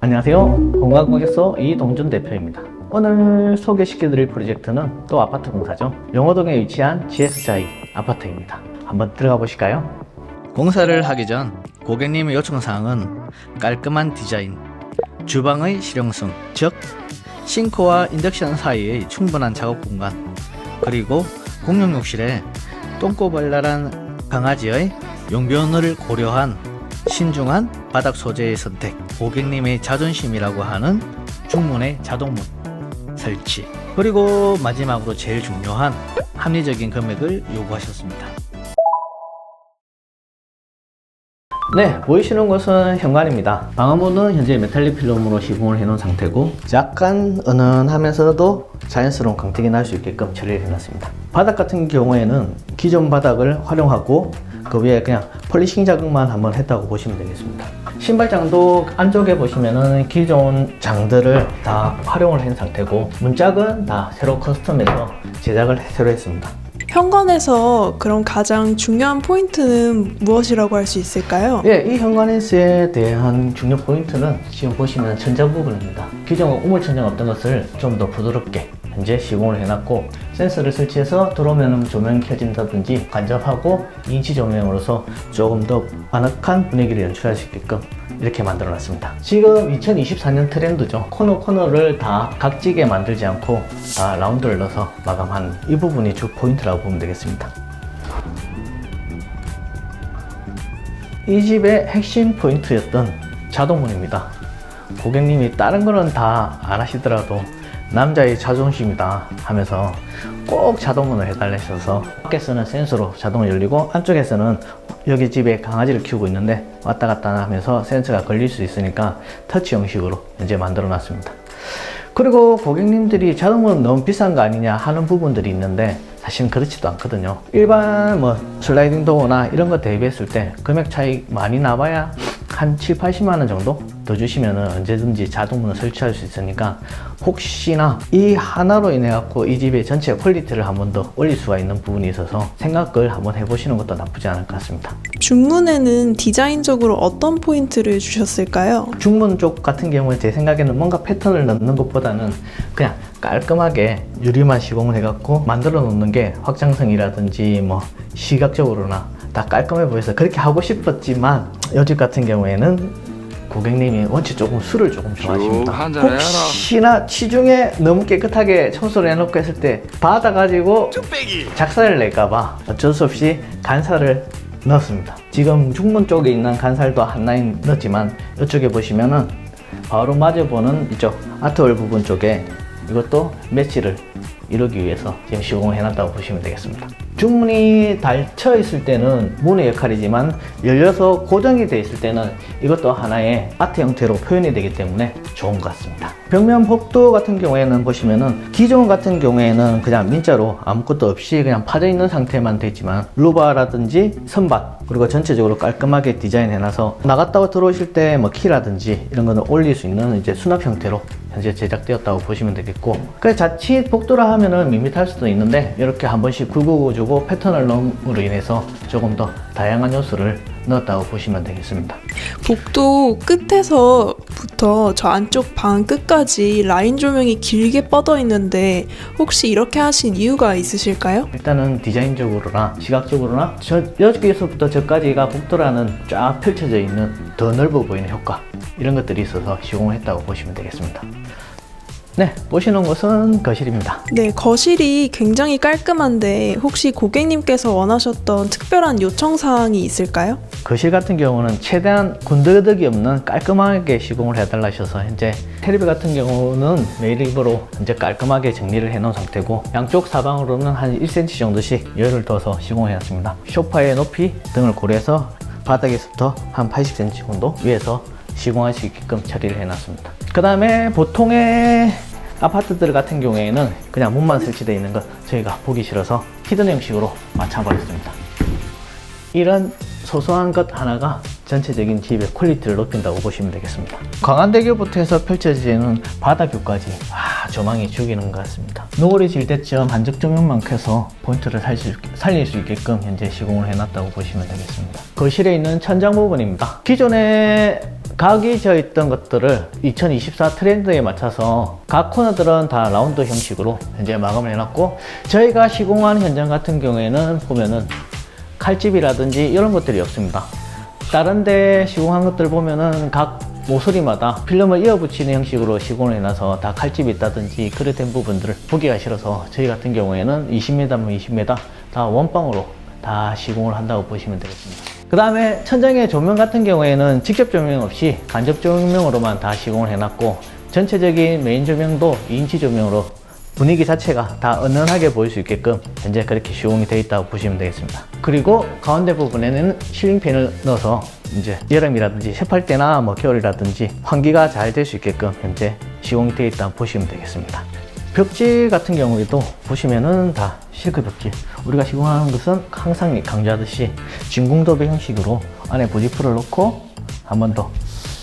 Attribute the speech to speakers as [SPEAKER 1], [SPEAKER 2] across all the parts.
[SPEAKER 1] 안녕하세요. 공간고객소 이동준 대표입니다. 오늘 소개시켜드릴 프로젝트는 또 아파트 공사죠. 용호동에 위치한 GS자이 아파트입니다. 한번 들어가 보실까요? 공사를 하기 전 고객님의 요청사항은 깔끔한 디자인, 주방의 실용성, 즉 싱크와 인덕션 사이의 충분한 작업 공간, 그리고 공용 욕실에 똥꼬발랄한 강아지의 용변을 고려한 신중한 바닥 소재의 선택, 고객님의 자존심이라고 하는 중문의 자동문 설치, 그리고 마지막으로 제일 중요한 합리적인 금액을 요구하셨습니다. 네, 보이시는 것은 현관입니다. 방화문은 현재 메탈릭 필름으로 시공을 해놓은 상태고 약간 은은하면서도 자연스러운 광택이 날 수 있게끔 처리를 해놨습니다. 바닥 같은 경우에는 기존 바닥을 활용하고 그 위에 그냥 폴리싱 작업만 한번 했다고 보시면 되겠습니다. 신발장도 안쪽에 보시면은 기존 장들을 다 활용을 한 상태고 문짝은 다 새로 커스텀해서 제작을 새로 했습니다.
[SPEAKER 2] 현관에서 그럼 가장 중요한 포인트는 무엇이라고 할 수 있을까요?
[SPEAKER 1] 예, 이 현관에서에 대한 중요 포인트는 지금 보시면 천장 부분입니다. 기존 우물 천장 없던 것을 좀 더 부드럽게 현재 시공을 해놨고 센서를 설치해서 들어오면 조명이 켜진다든지 간접하고 인치 조명으로서 조금 더 아늑한 분위기를 연출할 수 있게끔 이렇게 만들어 놨습니다. 지금 2024년 트렌드죠. 코너를 다 각지게 만들지 않고 다 라운드를 넣어서 마감한 이 부분이 주 포인트라고 보면 되겠습니다. 이 집의 핵심 포인트였던 자동문입니다. 고객님이 다른 거는 다 안 하시더라도 남자의 자존심이다 하면서 꼭 자동문을 해달라셔서 밖에서는 센서로 자동으로 열리고 안쪽에서는 여기 집에 강아지를 키우고 있는데 왔다 갔다 하면서 센서가 걸릴 수 있으니까 터치 형식으로 현재 만들어 놨습니다. 그리고 고객님들이 자동문 너무 비싼 거 아니냐 하는 부분들이 있는데 사실은 그렇지도 않거든요. 일반 슬라이딩 도어나 이런 거 대비했을 때 금액 차이 많이 나봐야 한 7, 80만 원 정도 더 주시면 언제든지 자동문을 설치할 수 있으니까 혹시나 이 하나로 인해 갖고 이 집의 전체 퀄리티를 한 번 더 올릴 수가 있는 부분이 있어서 생각을 한번 해보시는 것도 나쁘지 않을 것 같습니다.
[SPEAKER 2] 중문에는 디자인적으로 어떤 포인트를 주셨을까요?
[SPEAKER 1] 중문 쪽 같은 경우에 제 생각에는 뭔가 패턴을 넣는 것보다는 그냥 깔끔하게 유리만 시공을 해갖고 만들어 놓는 게 확장성이라든지 시각적으로나 다 깔끔해 보여서 그렇게 하고 싶었지만 이 집 같은 경우에는 고객님이 원체 조금 술을 조금 좋아하십니다. 혹시나 시중에 너무 깨끗하게 청소를 해놓고 했을 때 받아가지고 작살을 낼까봐 어쩔 수 없이 간살을 넣었습니다. 지금 중문 쪽에 있는 간살도 한 라인 넣었지만 이쪽에 보시면은 바로 마주보는 이쪽 아트월 부분 쪽에 이것도 매치를 이루기 위해서 지금 시공을 해놨다고 보시면 되겠습니다. 중문이 닫혀 있을 때는 문의 역할이지만 열려서 고정이 되어 있을 때는 이것도 하나의 아트 형태로 표현이 되기 때문에 좋은 것 같습니다. 벽면 복도 같은 경우에는 보시면은 기존 같은 경우에는 그냥 민자로 아무것도 없이 그냥 파져 있는 상태만 되어 있지만 루바라든지 선밭 그리고 전체적으로 깔끔하게 디자인해놔서 나갔다가 들어오실 때 키라든지 이런 거는 올릴 수 있는 이제 수납 형태로 현재 제작되었다고 보시면 되겠고, 그 자칫 복도라 하면은 밋밋할 수도 있는데 이렇게 한 번씩 굵어주고 패턴을 넣음으로 인해서 조금 더 다양한 요소를 넣었다고 보시면 되겠습니다.
[SPEAKER 2] 복도 끝에서부터 저 안쪽 방 끝까지 라인 조명이 길게 뻗어 있는데 혹시 이렇게 하신 이유가 있으실까요?
[SPEAKER 1] 일단은 디자인적으로나 시각적으로나 여기서부터 저까지가 복도라는 쫙 펼쳐져 있는 더 넓어 보이는 효과, 이런 것들이 있어서 시공을 했다고 보시면 되겠습니다. 네, 보시는 곳은 거실입니다.
[SPEAKER 2] 네, 거실이 굉장히 깔끔한데 혹시 고객님께서 원하셨던 특별한 요청사항이 있을까요?
[SPEAKER 1] 거실 같은 경우는 최대한 군더더기 없는 깔끔하게 시공을 해달라 하셔서 현재 테레비 같은 경우는 매립으로 현재 깔끔하게 정리를 해놓은 상태고 양쪽 사방으로는 한 1cm 정도씩 여유를 둬서 시공을 해놨습니다. 소파의 높이 등을 고려해서 바닥에서부터 한 80cm 정도 위에서 시공할 수 있게끔 처리를 해놨습니다. 그 다음에 보통의 아파트들 같은 경우에는 그냥 문만 설치되어 있는 것 저희가 보기 싫어서 히든 형식으로 맞춰버렸습니다. 이런 소소한 것 하나가 전체적인 집의 퀄리티를 높인다고 보시면 되겠습니다. 광안대교부터 해서 펼쳐지는 바다뷰까지 조망이 죽이는 것 같습니다. 노을이 질 때쯤 한적 조명만 켜서 포인트를 살릴 수 있게끔 현재 시공을 해놨다고 보시면 되겠습니다. 거실에 있는 천장 부분입니다. 기존에 각이 져 있던 것들을 2024 트렌드에 맞춰서 각 코너들은 다 라운드 형식으로 현재 마감을 해놨고, 저희가 시공한 현장 같은 경우에는 보면은 칼집이라든지 이런 것들이 없습니다. 다른 데 시공한 것들 보면은 각 모서리마다 필름을 이어 붙이는 형식으로 시공을 해놔서 다 칼집이 있다든지 그래 된 부분들을 보기가 싫어서 저희 같은 경우에는 20m면 20m 다 원방으로 다 시공을 한다고 보시면 되겠습니다. 그 다음에 천장의 조명 같은 경우에는 직접 조명 없이 간접 조명으로만 다 시공을 해놨고, 전체적인 메인 조명도 2인치 조명으로 분위기 자체가 다 은은하게 보일 수 있게끔 현재 그렇게 시공이 되어 있다고 보시면 되겠습니다. 그리고 가운데 부분에는 실링팬을 넣어서 이제 여름이라든지 습할 때나 뭐 겨울이라든지 환기가 잘 될 수 있게끔 현재 시공이 되어 있다고 보시면 되겠습니다. 벽지 같은 경우에도 보시면은 다 실크 벽지, 우리가 시공하는 것은 항상 강조하듯이 진공도배 형식으로 안에 부지프를 넣고 한 번 더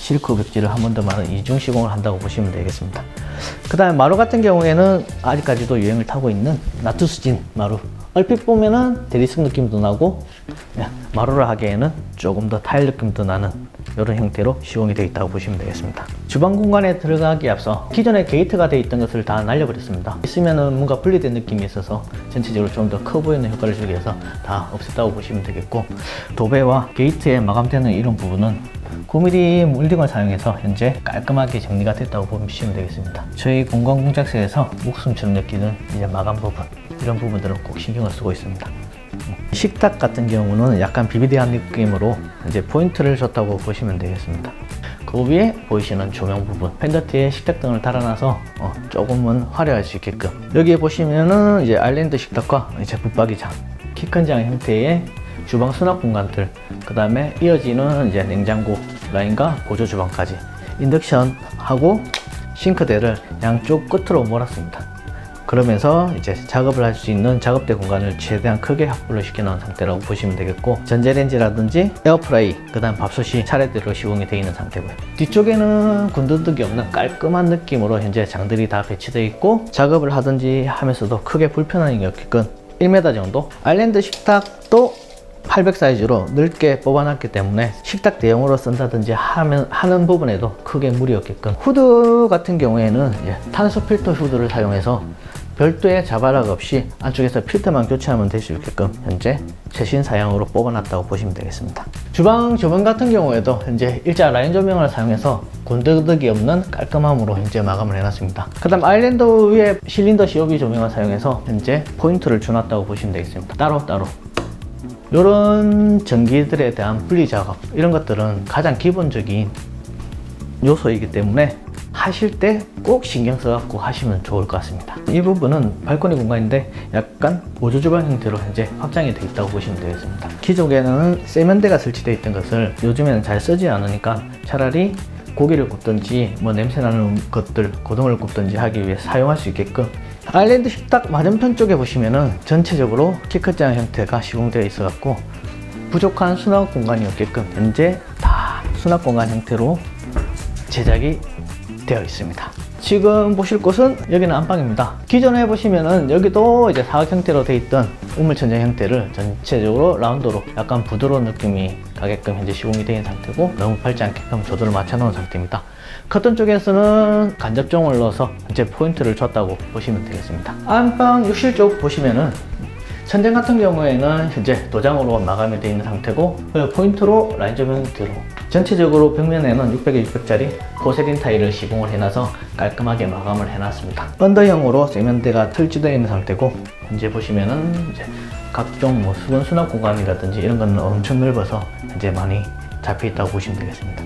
[SPEAKER 1] 실크 벽지를 한 번 더 많은 이중 시공을 한다고 보시면 되겠습니다. 그 다음에 마루 같은 경우에는 아직까지도 유행을 타고 있는 나투스진 마루, 얼핏 보면은 대리석 느낌도 나고 마루를 하기에는 조금 더 타일 느낌도 나는 이런 형태로 시공이 되어 있다고 보시면 되겠습니다. 주방 공간에 들어가기에 앞서 기존에 게이트가 되어 있던 것을 다 날려버렸습니다. 있으면은 뭔가 분리된 느낌이 있어서 전체적으로 좀 더 커 보이는 효과를 주기 위해서 다 없앴다고 보시면 되겠고, 도배와 게이트에 마감되는 이런 부분은 9mm 몰딩을 사용해서 현재 깔끔하게 정리가 됐다고 보시면 되겠습니다. 저희 공간 공작소에서 목숨처럼 느끼는 이제 마감 부분, 이런 부분들은 꼭 신경을 쓰고 있습니다. 식탁 같은 경우는 약간 비비드한 느낌으로 이제 포인트를 줬다고 보시면 되겠습니다. 그 위에 보이시는 조명 부분, 펜더트에 식탁등을 달아놔서 조금은 화려할 수 있게끔, 여기에 보시면은 이제 아일랜드 식탁과 이제 붙박이장, 키 큰 장 형태의 주방 수납 공간들, 그 다음에 이어지는 이제 냉장고 라인과 보조 주방까지 인덕션하고 싱크대를 양쪽 끝으로 몰았습니다. 그러면서 이제 작업을 할 수 있는 작업대 공간을 최대한 크게 확보를 시켜 놓은 상태라고 보시면 되겠고, 전자레인지라든지 에어프라이, 그 다음 밥솥이 차례대로 시공이 되어 있는 상태고요. 뒤쪽에는 군더더기 없는 깔끔한 느낌으로 현재 장들이 다 배치되어 있고, 작업을 하든지 하면서도 크게 불편함이 없게끔 1m 정도, 아일랜드 식탁도 800 사이즈로 넓게 뽑아놨기 때문에 식탁 대용으로 쓴다든지 하는 부분에도 크게 무리 없게끔, 후드 같은 경우에는 탄소 필터 후드를 사용해서 별도의 자바락 없이 안쪽에서 필터만 교체하면 될 수 있게끔 현재 최신 사양으로 뽑아놨다고 보시면 되겠습니다. 주방 조명 같은 경우에도 현재 일자 라인 조명을 사용해서 군더더기 없는 깔끔함으로 현재 마감을 해놨습니다. 그 다음 아일랜드 위에 실린더 COB 조명을 사용해서 현재 포인트를 줘놨다고 보시면 되겠습니다. 따로따로 이런 전기들에 대한 분리 작업, 이런 것들은 가장 기본적인 요소이기 때문에 하실 때 꼭 신경 써갖고 하시면 좋을 것 같습니다. 이 부분은 발코니 공간인데 약간 보조 주방 형태로 현재 확장이 되어 있다고 보시면 되겠습니다. 기존에는 세면대가 설치되어 있던 것을 요즘에는 잘 쓰지 않으니까 차라리 고기를 굽든지 뭐 냄새나는 것들, 고등어를 굽든지 하기 위해 사용할 수 있게끔, 아일랜드 식탁 맞은편 쪽에 보시면은 전체적으로 키크장 형태가 시공되어 있어 갖고 부족한 수납 공간이 없게끔 현재 다 수납 공간 형태로 제작이 되어 있습니다. 지금 보실 곳은 여기는 안방입니다. 기존에 보시면은 여기도 이제 사각 형태로 되어 있던 우물천장 형태를 전체적으로 라운드로 약간 부드러운 느낌이 가게끔 현재 시공이 되어 있는 상태고, 너무 밟지 않게끔 조도를 맞춰 놓은 상태입니다. 커튼 쪽에서는 간접종을 넣어서 현재 포인트를 줬다고 보시면 되겠습니다. 안방 욕실 쪽 보시면은 천장 같은 경우에는 현재 도장으로 마감이 되어 있는 상태고, 포인트로 라인 조명 형태로 전체적으로 벽면에는 600에 600짜리 포세린 타일을 시공을 해놔서 깔끔하게 마감을 해놨습니다. 언더형으로 세면대가 설치되어 있는 상태고, 현재 보시면은 이제 각종 뭐 수건 수납 공간이라든지 이런 건 엄청 넓어서 현재 많이 잡혀 있다고 보시면 되겠습니다.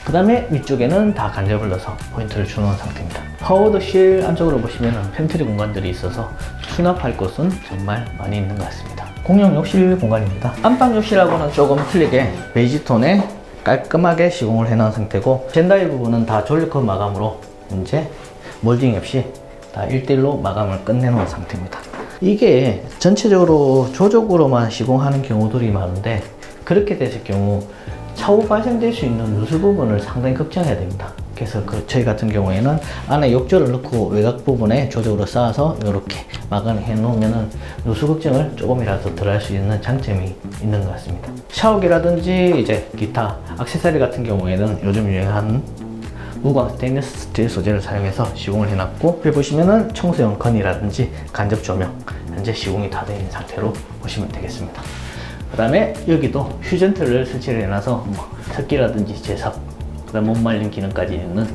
[SPEAKER 1] 그 다음에 위쪽에는 다 간접을 넣어서 포인트를 주는 상태입니다. 하워드실 안쪽으로 보시면 팬트리 공간들이 있어서 수납할 곳은 정말 많이 있는 것 같습니다. 공용 욕실 공간입니다. 안방 욕실하고는 조금 틀리게 베이지 톤에 깔끔하게 시공을 해놓은 상태고, 젠다이 부분은 다 졸리컷 마감으로 현재 몰딩 없이 다 1대1로 마감을 끝내놓은 상태입니다. 이게 전체적으로 조적으로만 시공하는 경우들이 많은데, 그렇게 됐을 경우 차후 발생될 수 있는 누수 부분을 상당히 걱정해야 됩니다. 그래서 저희 같은 경우에는 안에 욕조를 넣고 외곽 부분에 조적으로 쌓아서 이렇게 마감을 해 놓으면은 누수 걱정을 조금이라도 덜 할 수 있는 장점이 있는 것 같습니다. 샤워기라든지 이제 기타 액세서리 같은 경우에는 요즘 유행하는 무광 스테인리스 스틸 소재를 사용해서 시공을 해놨고, 여기 보시면은 청소용 건이라든지 간접 조명 현재 시공이 다 되어 있는 상태로 보시면 되겠습니다. 그 다음에 여기도 휴전트를 설치를 해놔서 뭐 습기라든지 제습, 그다음 못 말림 기능까지 있는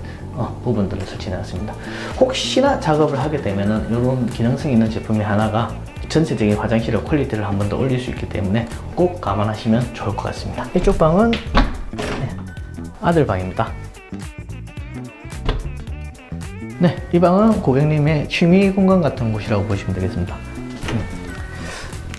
[SPEAKER 1] 부분들을 설치해놨습니다. 혹시나 작업을 하게 되면은 이런 기능성 있는 제품이 하나가 전체적인 화장실의 퀄리티를 한 번 더 올릴 수 있기 때문에 꼭 감안하시면 좋을 것 같습니다. 이쪽 방은 아들 방입니다. 네, 이 방은 고객님의 취미 공간 같은 곳이라고 보시면 되겠습니다.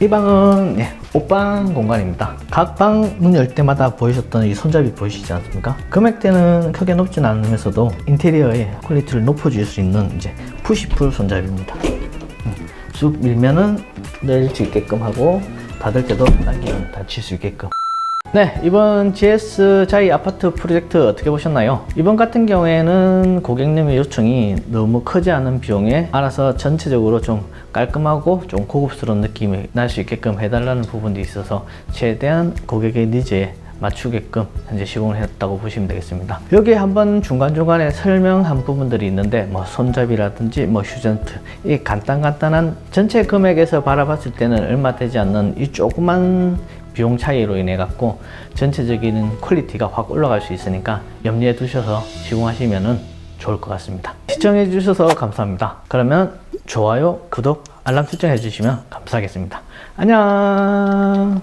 [SPEAKER 1] 이 방은 옷방 공간입니다. 각 방 문 열 때마다 보이셨던 이 손잡이 보이시지 않습니까? 금액대는 크게 높진 않으면서도 인테리어의 퀄리티를 높여줄 수 있는 이제 푸시풀 손잡이입니다. 쑥 밀면은 낼 수 있게끔 하고, 닫을 때도 당기면 닫힐 수 있게끔. 네, 이번 GS 자이 아파트 프로젝트 어떻게 보셨나요? 이번 같은 경우에는 고객님의 요청이 너무 크지 않은 비용에 알아서 전체적으로 좀 깔끔하고 좀 고급스러운 느낌이 날 수 있게끔 해달라는 부분도 있어서 최대한 고객의 니즈에 맞추게끔 현재 시공을 했다고 보시면 되겠습니다. 여기에 한번 중간중간에 설명한 부분들이 있는데, 뭐 손잡이라든지 뭐 휴전트, 이 간단한 전체 금액에서 바라봤을 때는 얼마 되지 않는 이 조그만 비용 차이로 인해 갖고 전체적인 퀄리티가 확 올라갈 수 있으니까 염두에 두셔서 시공하시면 좋을 것 같습니다. 시청해 주셔서 감사합니다. 그러면 좋아요, 구독, 알람 설정해 주시면 감사하겠습니다. 안녕.